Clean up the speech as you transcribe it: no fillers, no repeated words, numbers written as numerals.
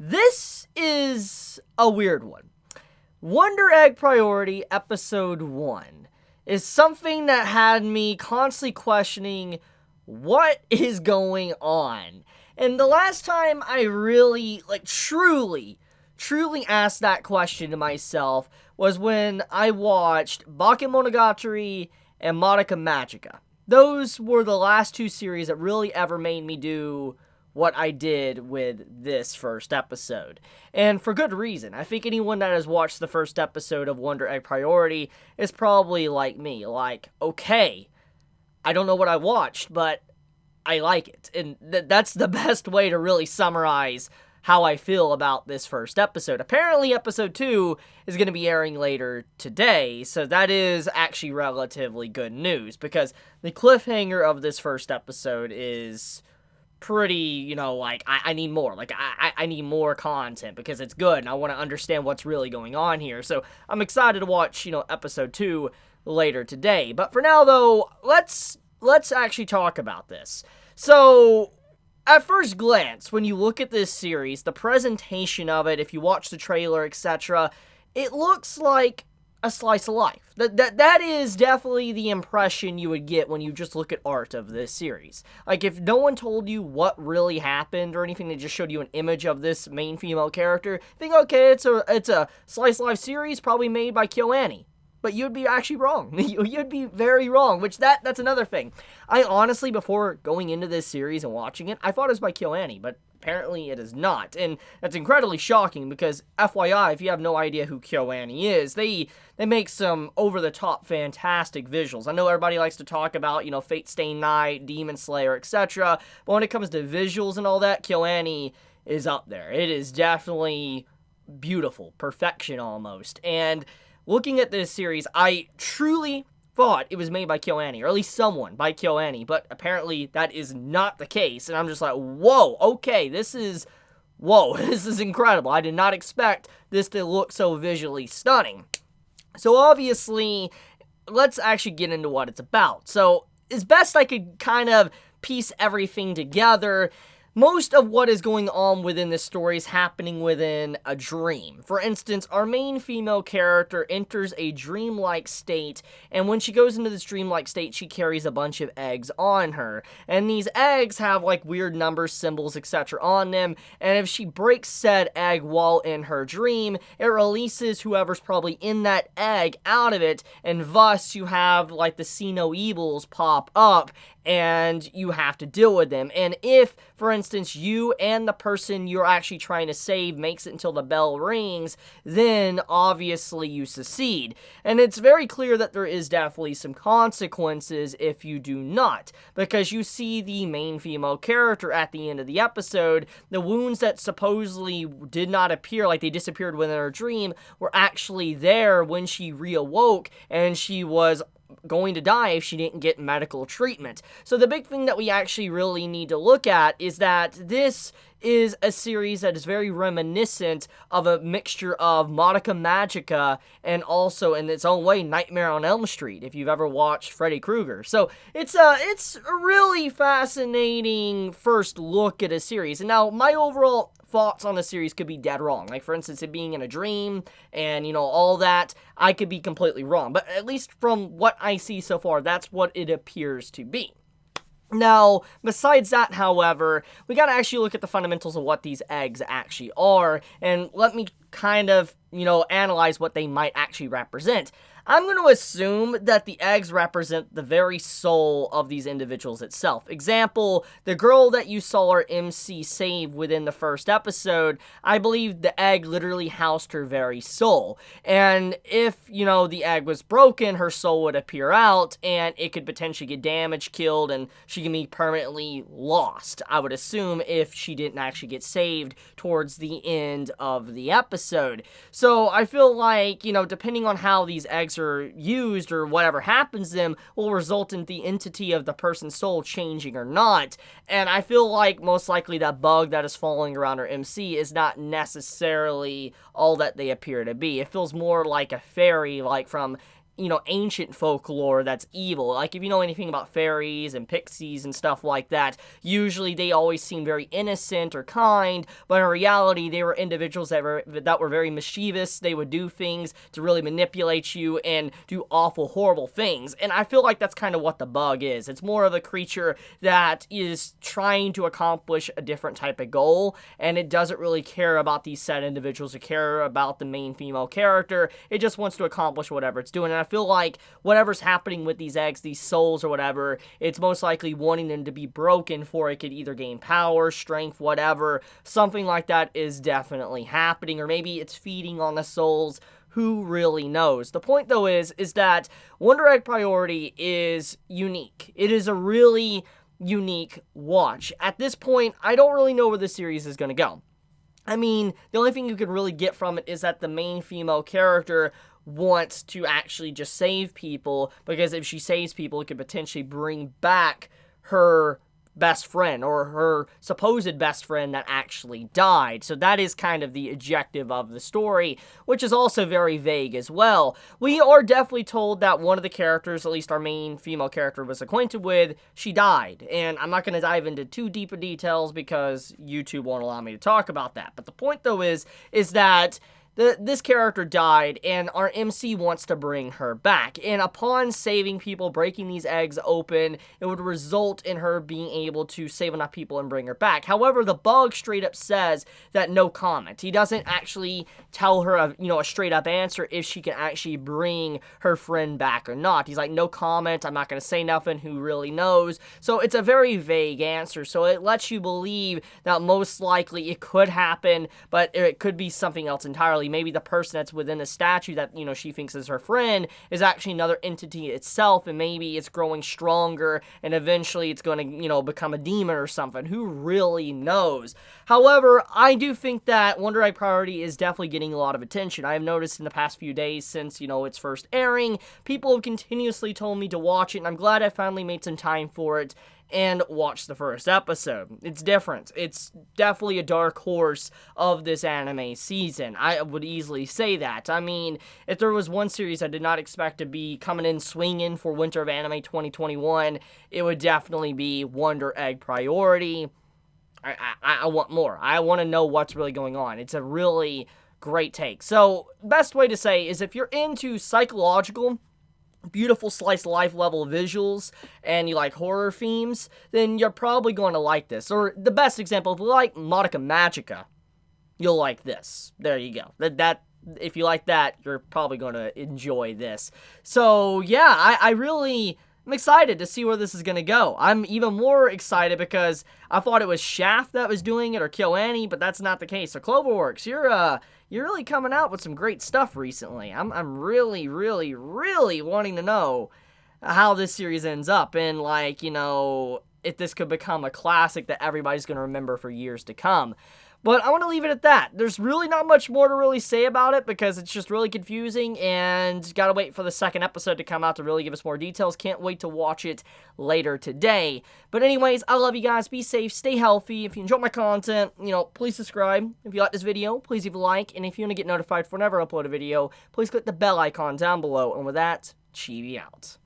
This is a weird one. Wonder Egg Priority Episode 1 is something that had me constantly questioning what is going on. And the last time I really, truly asked that question to myself was when I watched Bakemonogatari and Madoka Magica. Those were the last two series that really ever made me do what I did with this first episode. And for good reason. I think anyone that has watched the first episode of Wonder Egg Priority is probably like me. Okay, I don't know what I watched, but I like it. And that's the best way to really summarize how I feel about this first episode. Apparently, episode 2 is going to be airing later today, so that is actually relatively good news, because the cliffhanger of this first episode is pretty, I need more. I need more content because it's good and I want to understand what's really going on here. So I'm excited to watch, episode 2 later today. But for now, though, let's actually talk about this. So, at first glance, when you look at this series, the presentation of it, if you watch the trailer, etc., it looks like a slice of life. That is definitely the impression you would get when you just look at art of this series. If no one told you what really happened or anything, they just showed you an image of this main female character, think, okay, it's a slice of life series probably made by KyoAni. But you'd be actually wrong. You'd be very wrong, which that's another thing. I honestly, before going into this series and watching it, I thought it was by KyoAni, but apparently it is not. And that's incredibly shocking because, FYI, if you have no idea who KyoAni is, they make some over-the-top fantastic visuals. I know everybody likes to talk about, Fate Stay Night, Demon Slayer, etc., but when it comes to visuals and all that, KyoAni is up there. It is definitely beautiful, perfection almost. And looking at this series, I truly thought it was made by KyoAni, or at least someone by KyoAni, but apparently that is not the case, and I'm just like, whoa, okay, this is incredible. I did not expect this to look so visually stunning. So obviously, let's actually get into what it's about. So, as best I could kind of piece everything together, most of what is going on within this story is happening within a dream. For instance, our main female character enters a dreamlike state, and when she goes into this dreamlike state, she carries a bunch of eggs on her. And these eggs have, weird numbers, symbols, etc. on them, and if she breaks said egg while in her dream, it releases whoever's probably in that egg out of it, and thus you have, the See No Evils pop up, and you have to deal with them. And if, for instance, you and the person you're actually trying to save makes it until the bell rings, then obviously you succeed. And it's very clear that there is definitely some consequences if you do not, because you see the main female character at the end of the episode, the wounds that supposedly did not appear, they disappeared within her dream, were actually there when she reawoke, and she was going to die if she didn't get medical treatment. So the big thing that we actually really need to look at is that this is a series that is very reminiscent of a mixture of Madoka Magica and also, in its own way, Nightmare on Elm Street, if you've ever watched Freddy Krueger. So it's a really fascinating first look at a series. And now, my overall thoughts on the series could be dead wrong. For instance, it being in a dream and, all that, I could be completely wrong. But at least from what I see so far, that's what it appears to be. Now, besides that, however, we gotta actually look at the fundamentals of what these eggs actually are, and let me kind of, analyze what they might actually represent. I'm going to assume that the eggs represent the very soul of these individuals itself. Example, the girl that you saw her MC save within the first episode, I believe the egg literally housed her very soul. And if, the egg was broken, her soul would appear out, and it could potentially get damaged, killed, and she can be permanently lost, I would assume, if she didn't actually get saved towards the end of the episode. So I feel like, depending on how these eggs are used or whatever happens to them will result in the entity of the person's soul changing or not. And I feel like most likely that bug that is falling around her MC is not necessarily all that they appear to be. It feels more like a fairy, from ancient folklore that's evil. Like, if you know anything about fairies and pixies and stuff like that, usually they always seem very innocent or kind, but in reality, they were individuals that were very mischievous. They would do things to really manipulate you and do awful, horrible things. And I feel like that's kind of what the bug is. It's more of a creature that is trying to accomplish a different type of goal, and it doesn't really care about these set individuals or care about the main female character. It just wants to accomplish whatever it's doing. And I feel like whatever's happening with these eggs, these souls or whatever, it's most likely wanting them to be broken for it could either gain power, strength, whatever. Something like that is definitely happening, or maybe it's feeding on the souls. Who really knows? The point, though, is that Wonder Egg Priority is unique. It is a really unique watch. At this point, I don't really know where the series is going to go. I mean, the only thing you can really get from it is that the main female character wants to actually just save people, because if she saves people, it could potentially bring back her best friend, or her supposed best friend that actually died. So that is kind of the objective of the story, which is also very vague as well. We are definitely told that one of the characters, at least our main female character was acquainted with, she died. And I'm not going to dive into too deep of details because YouTube won't allow me to talk about that. But the point, though, is that this character died, and our MC wants to bring her back. And upon saving people, breaking these eggs open, it would result in her being able to save enough people and bring her back. However, the bug straight up says that no comment. He doesn't actually tell her a straight up answer if she can actually bring her friend back or not. He's like, no comment, I'm not going to say nothing, who really knows? So it's a very vague answer. So it lets you believe that most likely it could happen, but it could be something else entirely. Maybe the person that's within the statue that, she thinks is her friend is actually another entity itself, and maybe it's growing stronger, and eventually it's going to, become a demon or something. Who really knows? However, I do think that Wonder Egg Priority is definitely getting a lot of attention. I have noticed in the past few days since, its first airing, people have continuously told me to watch it, and I'm glad I finally made some time for it and watch the first episode. It's different. It's definitely a dark horse of this anime season. I would easily say that. I mean, if there was one series I did not expect to be coming in swinging for Winter of Anime 2021, it would definitely be Wonder Egg Priority. I want more. I want to know what's really going on. It's a really great take. So, best way to say is if you're into psychological, beautiful slice of life level visuals and you like horror themes, then you're probably going to like this. Or the best example, if you like Madoka Magica, you'll like this. There you go. That if you like that, you're probably going to enjoy this. So yeah, I'm excited to see where this is going to go. I'm even more excited because I thought it was Shaft that was doing it, or Kill Annie, but that's not the case. So Cloverworks, you're really coming out with some great stuff recently. I'm really, really, really wanting to know how this series ends up, and if this could become a classic that everybody's going to remember for years to come. But I want to leave it at that. There's really not much more to really say about it because it's just really confusing, and gotta wait for the second episode to come out to really give us more details. Can't wait to watch it later today. But anyways, I love you guys. Be safe. Stay healthy. If you enjoy my content, please subscribe. If you like this video, please leave a like. And if you want to get notified for whenever I upload a video, please click the bell icon down below. And with that, Chibi out.